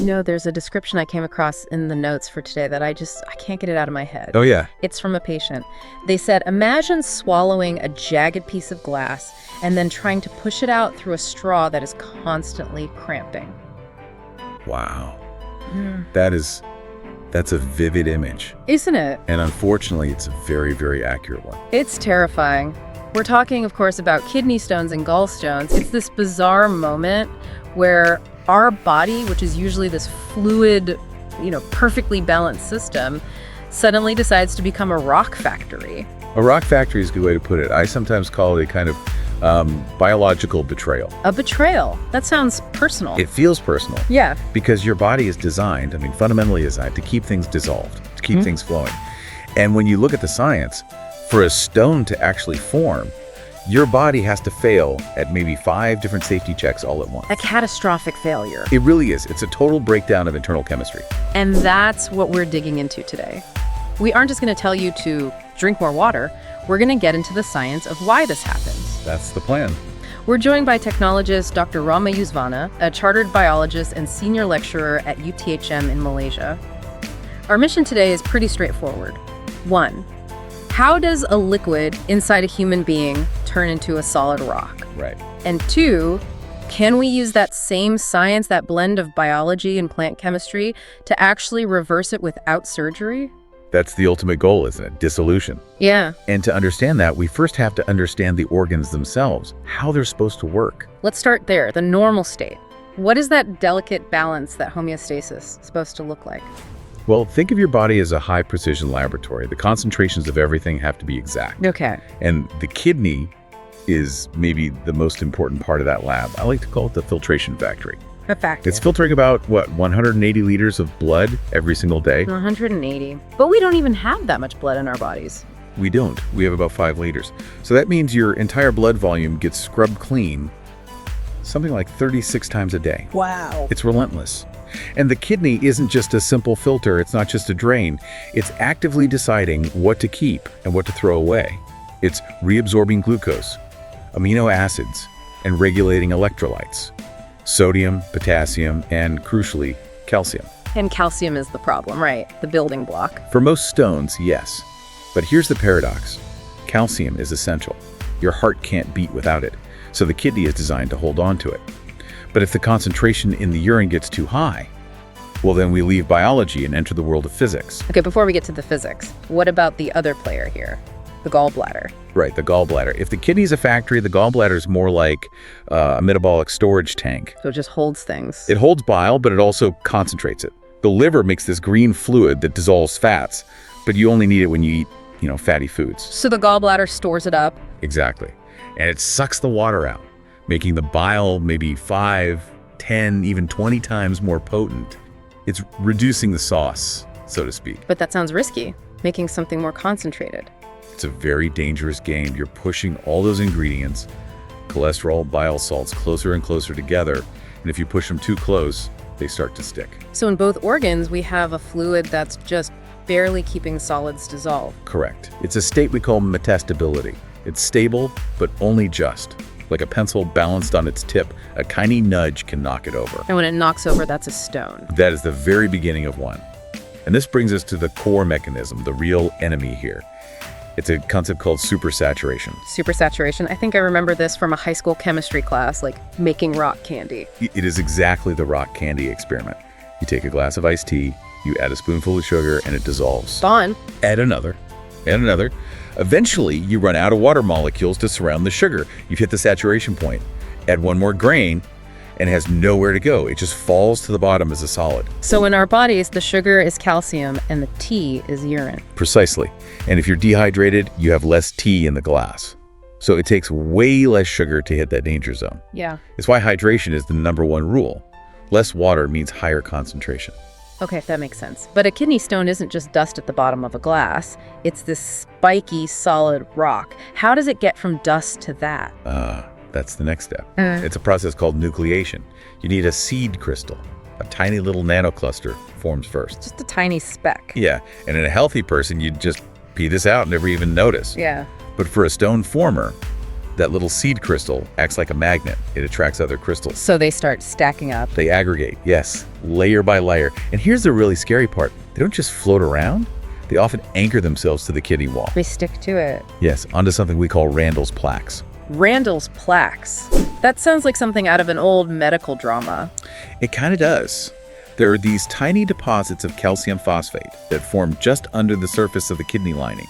There's a description I came across in the notes for today that I can't get it out of my head. Oh, yeah. It's from a patient. They said, imagine swallowing a jagged piece of glass and then trying to push it out through a straw that is constantly cramping. Wow. That's a vivid image. Isn't it? And unfortunately, it's a very, very accurate one. It's terrifying. We're talking, of course, about kidney stones and gallstones. It's this bizarre moment where our body, which is usually this fluid, perfectly balanced system, suddenly decides to become a rock factory. A rock factory is a good way to put it. I sometimes call it a kind of biological betrayal. A betrayal. That sounds personal. It feels personal. Yeah. Because your body is designed, fundamentally designed to keep things dissolved, to keep things flowing. And when you look at the science, for a stone to actually form, your body has to fail at maybe 5 different safety checks all at once. A catastrophic failure. It really is. It's a total breakdown of internal chemistry. And that's what we're digging into today. We aren't just going to tell you to drink more water. We're going to get into the science of why this happens. That's the plan. We're joined by technologist Dr. Rama Yusvana, a chartered biologist and senior lecturer at UTHM in Malaysia. Our mission today is pretty straightforward. 1. How does a liquid inside a human being turn into a solid rock? Right. And 2, can we use that same science, that blend of biology and plant chemistry, to actually reverse it without surgery? That's the ultimate goal, isn't it? Dissolution. Yeah. And to understand that, we first have to understand the organs themselves, how they're supposed to work. Let's start there, the normal state. What is that delicate balance, that homeostasis, supposed to look like? Well, think of your body as a high-precision laboratory. The concentrations of everything have to be exact. Okay. And the kidney is maybe the most important part of that lab. I like to call it the filtration factory. A factory. It's filtering about, 180 liters of blood every single day? 180. But we don't even have that much blood in our bodies. We don't. We have about 5 liters. So that means your entire blood volume gets scrubbed clean something like 36 times a day. Wow. It's relentless. And the kidney isn't just a simple filter. It's not just a drain. It's actively deciding what to keep and what to throw away. It's reabsorbing glucose, amino acids, and regulating electrolytes. Sodium, potassium, and crucially, calcium. And calcium is the problem, right? The building block. For most stones, yes. But here's the paradox. Calcium is essential. Your heart can't beat without it, so the kidney is designed to hold on to it. But if the concentration in the urine gets too high, well, then we leave biology and enter the world of physics. Okay, before we get to the physics, what about the other player here? The gallbladder. Right, the gallbladder. If the kidney's a factory, the gallbladder is more like a metabolic storage tank. So it just holds things. It holds bile, but it also concentrates it. The liver makes this green fluid that dissolves fats, but you only need it when you eat, fatty foods. So the gallbladder stores it up? Exactly. And it sucks the water out, making the bile maybe 5, 10, even 20 times more potent. It's reducing the sauce, so to speak. But that sounds risky, making something more concentrated. It's a very dangerous game. You're pushing all those ingredients, cholesterol, bile salts, closer and closer together. And if you push them too close, they start to stick. So in both organs, we have a fluid that's just barely keeping solids dissolved. Correct. It's a state we call metastability. It's stable, but only just. Like a pencil balanced on its tip, a tiny nudge can knock it over. And when it knocks over, that's a stone. That is the very beginning of one. And this brings us to the core mechanism, the real enemy here. It's a concept called supersaturation. Supersaturation. I think I remember this from a high school chemistry class, like making rock candy. It is exactly the rock candy experiment. You take a glass of iced tea, you add a spoonful of sugar, and it dissolves. Fun. Add another, and another. Eventually, you run out of water molecules to surround the sugar. You've hit the saturation point. Add one more grain, and it has nowhere to go. It just falls to the bottom as a solid. So in our bodies, the sugar is calcium and the tea is urine. Precisely. And if you're dehydrated, you have less tea in the glass. So it takes way less sugar to hit that danger zone. Yeah. It's why hydration is the #1 rule. Less water means higher concentration. Okay, that makes sense. But a kidney stone isn't just dust at the bottom of a glass. It's this spiky, solid rock. How does it get from dust to that? That's the next step. It's a process called nucleation. You need a seed crystal. A tiny little nanocluster forms first. Just a tiny speck. Yeah, and in a healthy person, you'd just pee this out and never even notice. Yeah. But for a stone former, that little seed crystal acts like a magnet. It attracts other crystals. So they start stacking up. They aggregate, yes, layer by layer. And here's the really scary part. They don't just float around. They often anchor themselves to the kidney wall. They stick to it. Yes, onto something we call Randall's plaques. Randall's plaques. That sounds like something out of an old medical drama. It kind of does. There are these tiny deposits of calcium phosphate that form just under the surface of the kidney lining.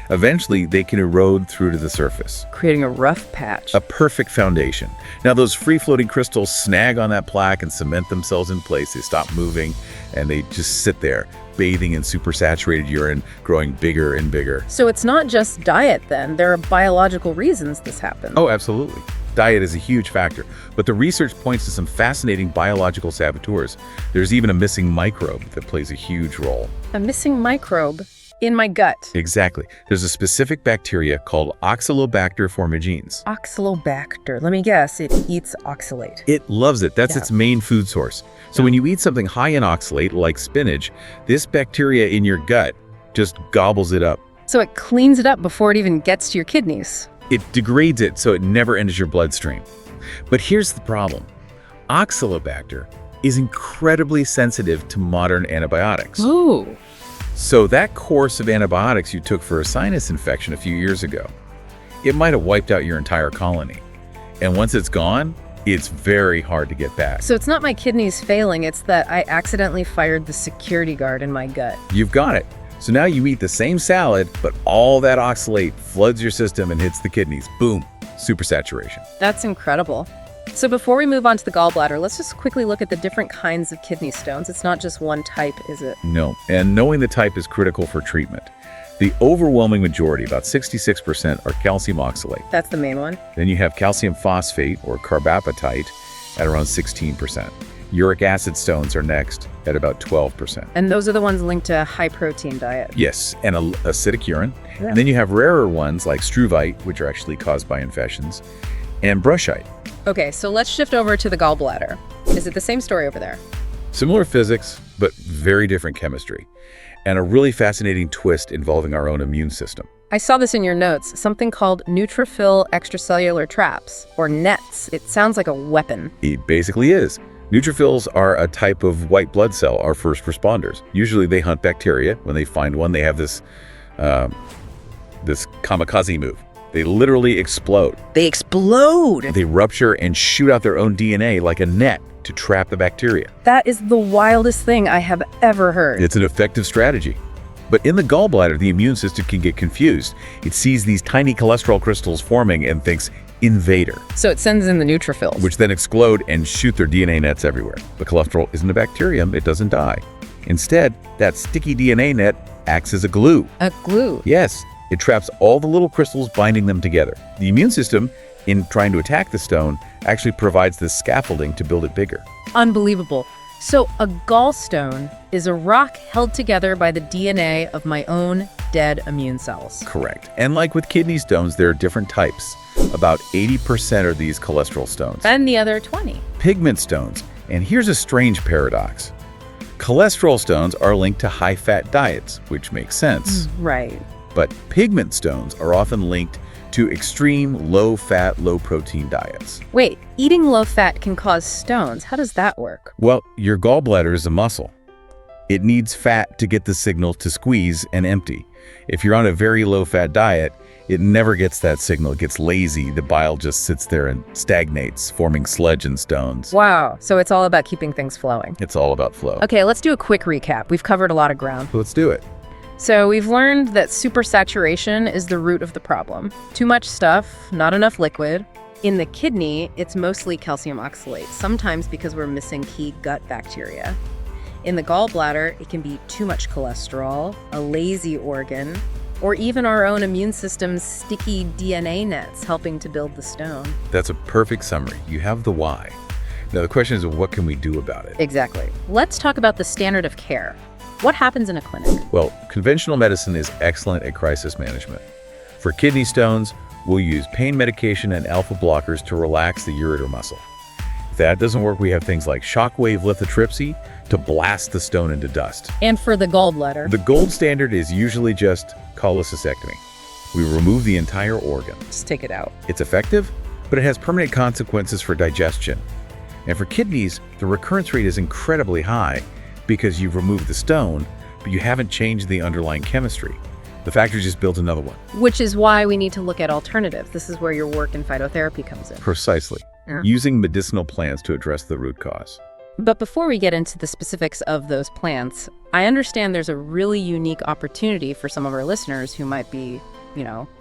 Eventually, they can erode through to the surface, Creating a rough patch. a perfect foundation. Now, those free-floating crystals snag on that plaque and cement themselves in place. They stop moving, and they just sit there, bathing in supersaturated urine, growing bigger and bigger. So it's not just diet then. There are biological reasons this happens. Oh, absolutely. Diet is a huge factor, but the research points to some fascinating biological saboteurs. There's even a missing microbe that plays a huge role. A missing microbe in my gut. Exactly. There's a specific bacteria called Oxalobacter formigenes. Oxalobacter. Let me guess, it eats oxalate. It loves it. That's Yeah. its main food source. So when you eat something high in oxalate, like spinach, this bacteria in your gut just gobbles it up. So it cleans it up before it even gets to your kidneys. It degrades it so it never enters your bloodstream. But here's the problem. Oxalobacter is incredibly sensitive to modern antibiotics. Oh. So that course of antibiotics you took for a sinus infection a few years ago, it might have wiped out your entire colony. And once it's gone, it's very hard to get back. So it's not my kidneys failing, it's that I accidentally fired the security guard in my gut. You've got it. So now you eat the same salad, but all that oxalate floods your system and hits the kidneys. Boom, supersaturation. That's incredible. So before we move on to the gallbladder, let's just quickly look at the different kinds of kidney stones. It's not just one type, is it? No, and knowing the type is critical for treatment. The overwhelming majority, about 66%, are calcium oxalate. That's the main one. Then you have calcium phosphate, or carbapatite, at around 16%. Uric acid stones are next at about 12%. And those are the ones linked to a high-protein diet. Yes, and acidic urine. Yeah. And then you have rarer ones like struvite, which are actually caused by infections, and brushite. Okay, so let's shift over to the gallbladder. Is it the same story over there? Similar physics, but very different chemistry. And a really fascinating twist involving our own immune system. I saw this in your notes, something called neutrophil extracellular traps, or NETs. It sounds like a weapon. It basically is. Neutrophils are a type of white blood cell, our first responders. Usually they hunt bacteria. When they find one, they have this kamikaze move. They literally explode. They explode! They rupture and shoot out their own DNA like a net to trap the bacteria. That is the wildest thing I have ever heard. It's an effective strategy. But in the gallbladder, the immune system can get confused. It sees these tiny cholesterol crystals forming and thinks, invader, So it sends in the neutrophils. which then explode and shoot their DNA nets everywhere. But cholesterol isn't a bacterium, it doesn't die. Instead, that sticky DNA net acts as a glue. A glue. Yes, it traps all the little crystals binding them together. The immune system, in trying to attack the stone, actually provides this scaffolding to build it bigger. Unbelievable. So a gallstone is a rock held together by the DNA of my own dead immune cells. Correct. And like with kidney stones, there are different types. About 80% are these cholesterol stones. And the other 20. Pigment stones. And here's a strange paradox. Cholesterol stones are linked to high-fat diets, which makes sense. Right. But pigment stones are often linked to extreme low-fat, low-protein diets. Wait, eating low fat can cause stones. How does that work? Well, your gallbladder is a muscle. It needs fat to get the signal to squeeze and empty. If you're on a very low-fat diet, it never gets that signal. It gets lazy. The bile just sits there and stagnates, forming sludge and stones. Wow. So it's all about keeping things flowing. It's all about flow. Okay, let's do a quick recap. We've covered a lot of ground. Let's do it. So we've learned that supersaturation is the root of the problem. Too much stuff, not enough liquid. In the kidney, it's mostly calcium oxalate, sometimes because we're missing key gut bacteria. In the gallbladder, it can be too much cholesterol, a lazy organ, or even our own immune system's sticky DNA nets helping to build the stone. That's a perfect summary. You have the why. Now the question is, what can we do about it? Exactly. Let's talk about the standard of care. What happens in a clinic? Well, conventional medicine is excellent at crisis management. For kidney stones, we'll use pain medication and alpha blockers to relax the ureter muscle. If that doesn't work, we have things like shockwave lithotripsy to blast the stone into dust. And for the gallbladder? The gold standard is usually just cholecystectomy, We remove the entire organ. Just take it out. It's effective, but it has permanent consequences for digestion. And for kidneys, the recurrence rate is incredibly high because you've removed the stone, but you haven't changed the underlying chemistry. The factory just built another one. Which is why we need to look at alternatives. This is where your work in phytotherapy comes in. Precisely. Yeah. Using medicinal plants to address the root cause. But before we get into the specifics of those plants, I understand there's a really unique opportunity for some of our listeners who might be,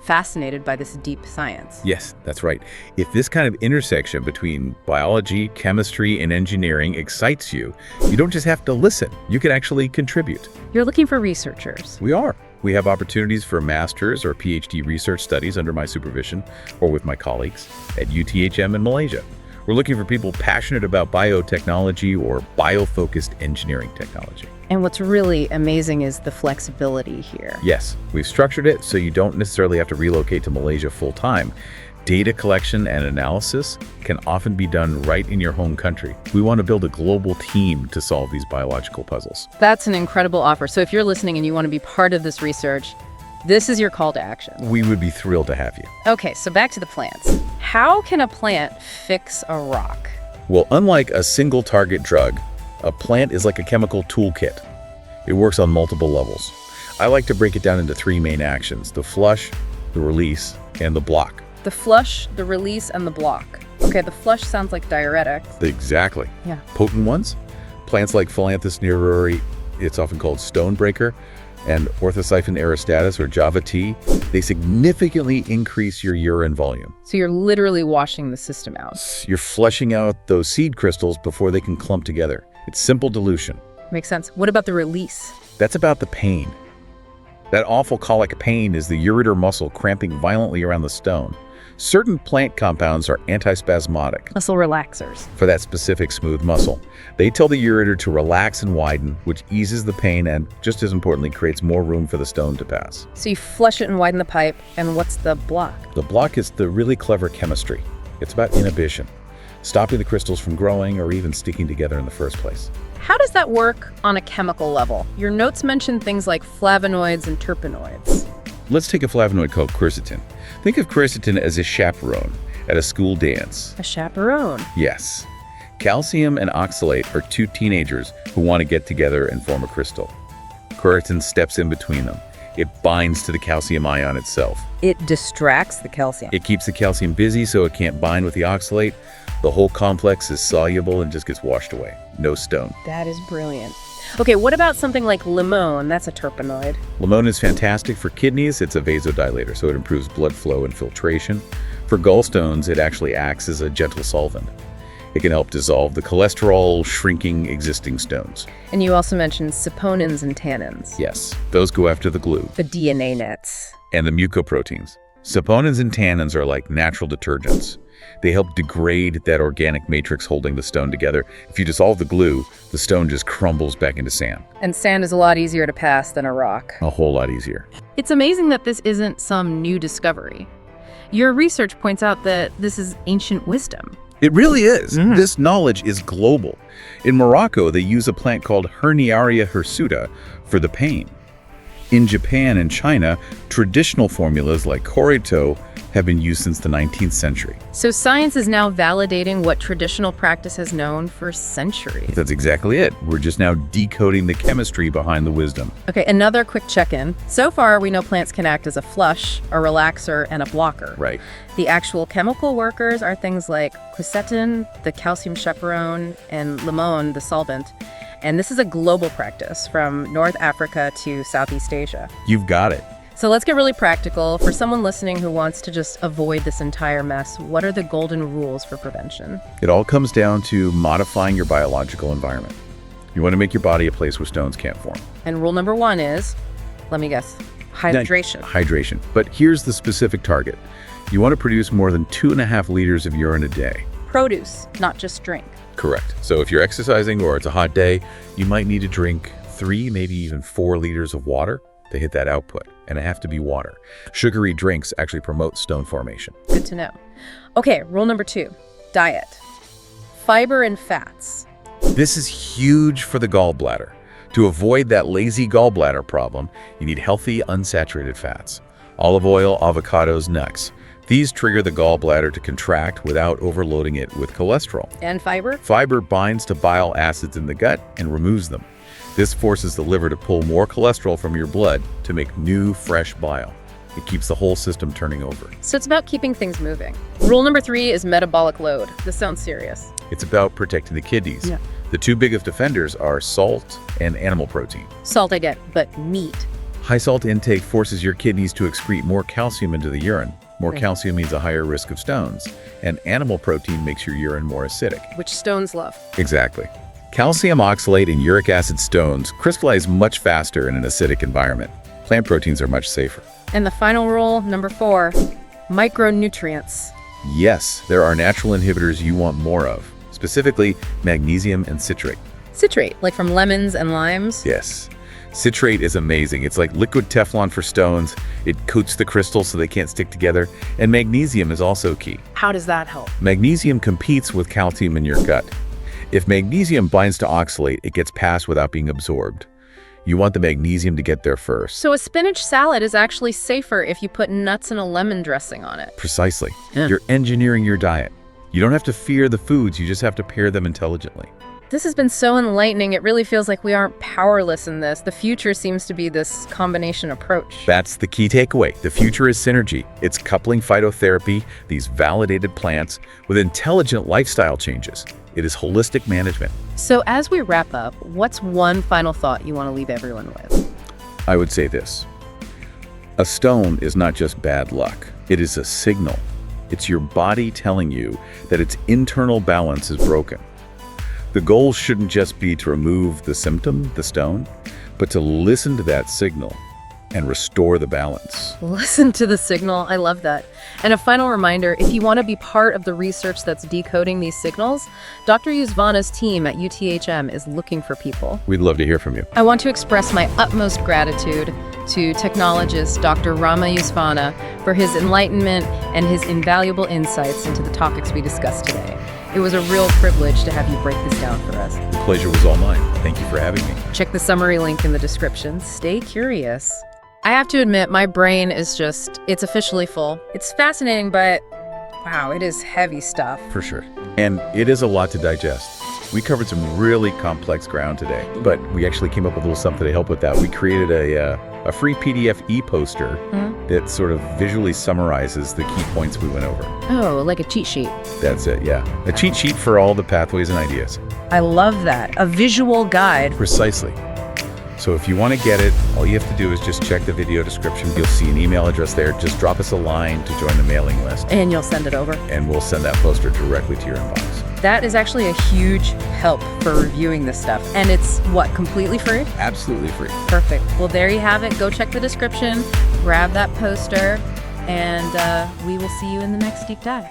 fascinated by this deep science. Yes, that's right. If this kind of intersection between biology, chemistry, and engineering excites you, you don't just have to listen. You can actually contribute. You're looking for researchers. We are. We have opportunities for master's or PhD research studies under my supervision or with my colleagues at UTHM in Malaysia. We're looking for people passionate about biotechnology or bio-focused engineering technology. And what's really amazing is the flexibility here. Yes, we've structured it so you don't necessarily have to relocate to Malaysia full-time. Data collection and analysis can often be done right in your home country. We want to build a global team to solve these biological puzzles. That's an incredible offer. So if you're listening and you want to be part of this research, this is your call to action. We would be thrilled to have you. Okay, so back to the plants. How can a plant fix a rock? Well, unlike a single target drug, a plant is like a chemical toolkit. It works on multiple levels. I like to break it down into three main actions: the flush, the release, and the block. The flush, the release, and the block. Okay, the flush sounds like diuretics. Exactly. Yeah. Potent ones? Plants like Phyllanthus neruri, it's often called stonebreaker, and Orthosiphon aristatus or Java tea, they significantly increase your urine volume. So you're literally washing the system out. You're flushing out those seed crystals before they can clump together. It's simple dilution. Makes sense. What about the release? That's about the pain. That awful colic pain is the ureter muscle cramping violently around the stone. Certain plant compounds are antispasmodic Muscle relaxers. for that specific smooth muscle. They tell the ureter to relax and widen, which eases the pain and, just as importantly, creates more room for the stone to pass. So you flush it and widen the pipe, and what's the block? The block is the really clever chemistry. It's about inhibition, stopping the crystals from growing or even sticking together in the first place. How does that work on a chemical level? Your notes mention things like flavonoids and terpenoids. Let's take a flavonoid called quercetin. Think of quercetin as a chaperone at a school dance. A chaperone. Yes. Calcium and oxalate are two teenagers who want to get together and form a crystal. Quercetin steps in between them. It binds to the calcium ion itself. It distracts the calcium. It keeps the calcium busy so it can't bind with the oxalate. The whole complex is soluble and just gets washed away. No stone. That is brilliant. Okay, what about something like limone? That's a terpenoid. Limone is fantastic for kidneys. It's a vasodilator, so it improves blood flow and filtration. For gallstones, it actually acts as a gentle solvent. It can help dissolve the cholesterol, shrinking existing stones. And you also mentioned saponins and tannins. Yes, those go after the glue. The DNA nets. And the mucoproteins. Saponins and tannins are like natural detergents. They help degrade that organic matrix holding the stone together. If you dissolve the glue, the stone just crumbles back into sand. And sand is a lot easier to pass than a rock. A whole lot easier. It's amazing that this isn't some new discovery. Your research points out that this is ancient wisdom. It really is. This knowledge is global. In Morocco, they use a plant called Herniaria hirsuta for the pain. In Japan and China, traditional formulas like Korito have been used since the 19th century. So science is now validating what traditional practice has known for centuries. That's exactly it. We're just now decoding the chemistry behind the wisdom. Okay, another quick check-in. So far, we know plants can act as a flush, a relaxer, and a blocker. Right. The actual chemical workers are things like quercetin, the calcium chaperone, and limone, the solvent. And this is a global practice from North Africa to Southeast Asia. You've got it. So let's get really practical. For someone listening who wants to just avoid this entire mess, what are the golden rules for prevention? It all comes down to modifying your biological environment. You want to make your body a place where stones can't form. And rule number one is, let me guess, hydration. Hydration. But here's the specific target. You want to produce more than 2.5 liters of urine a day. Produce, not just drink. Correct. So if you're exercising or it's a hot day, you might need to drink 3, maybe even 4 liters of water to hit that output. And it have to be water. Sugary drinks actually promote stone formation. Good to know. Okay, rule number 2, diet. Fiber and fats. This is huge for the gallbladder. To avoid that lazy gallbladder problem, you need healthy, unsaturated fats. Olive oil, avocados, nuts. These trigger the gallbladder to contract without overloading it with cholesterol. And fiber? Fiber binds to bile acids in the gut and removes them. This forces the liver to pull more cholesterol from your blood to make new, fresh bile. It keeps the whole system turning over. So it's about keeping things moving. Rule number 3 is metabolic load. This sounds serious. It's about protecting the kidneys. Yeah. The two biggest offenders are salt and animal protein. Salt I get, but meat. High salt intake forces your kidneys to excrete more calcium into the urine. More calcium means a higher risk of stones, and animal protein makes your urine more acidic. Which stones love. Exactly. Calcium oxalate and uric acid stones crystallize much faster in an acidic environment. Plant proteins are much safer. And the final rule, number 4, micronutrients. Yes, there are natural inhibitors you want more of, specifically magnesium and citrate. Citrate, like from lemons and limes? Yes. Citrate is amazing. It's like liquid Teflon for stones. It coats the crystals so they can't stick together. And magnesium is also key. How does that help? Magnesium competes with calcium in your gut. If magnesium binds to oxalate, it gets passed without being absorbed. You want the magnesium to get there first. So a spinach salad is actually safer if you put nuts and a lemon dressing on it. Precisely. Yeah. You're engineering your diet. You don't have to fear the foods, you just have to pair them intelligently. This has been so enlightening. It really feels like we aren't powerless in this. The future seems to be this combination approach. That's the key takeaway. The future is synergy. It's coupling phytotherapy, these validated plants, with intelligent lifestyle changes. It is holistic management. So as we wrap up, what's one final thought you want to leave everyone with? I would say this. A stone is not just bad luck. It is a signal. It's your body telling you that its internal balance is broken. The goal shouldn't just be to remove the symptom, the stone, but to listen to that signal and restore the balance. Listen to the signal. I love that. And a final reminder, if you want to be part of the research that's decoding these signals, Dr. Yusvana's team at UTHM is looking for people. We'd love to hear from you. I want to express my utmost gratitude to technologist Dr. Rama Yusvana for his enlightenment and his invaluable insights into the topics we discussed today. It was a real privilege to have you break this down for us. The pleasure was all mine. Thank you for having me. Check the summary link in the description. Stay curious. I have to admit, my brain is it's officially full. It's fascinating, but wow, it is heavy stuff. For sure. And it is a lot to digest. We covered some really complex ground today, but we actually came up with a little something to help with that. We created a free PDF e-poster that sort of visually summarizes the key points we went over. Oh, like a cheat sheet. That's it, yeah. A cheat sheet for all the pathways and ideas. I love that. A visual guide. Precisely. So if you want to get it, all you have to do is just check the video description. You'll see an email address there. Just drop us a line to join the mailing list. And you'll send it over. And we'll send that poster directly to your inbox. That is actually a huge help for reviewing this stuff. And it's, what, completely free? Absolutely free. Perfect. Well, there you have it. Go check the description, grab that poster, and we will see you in the next deep dive.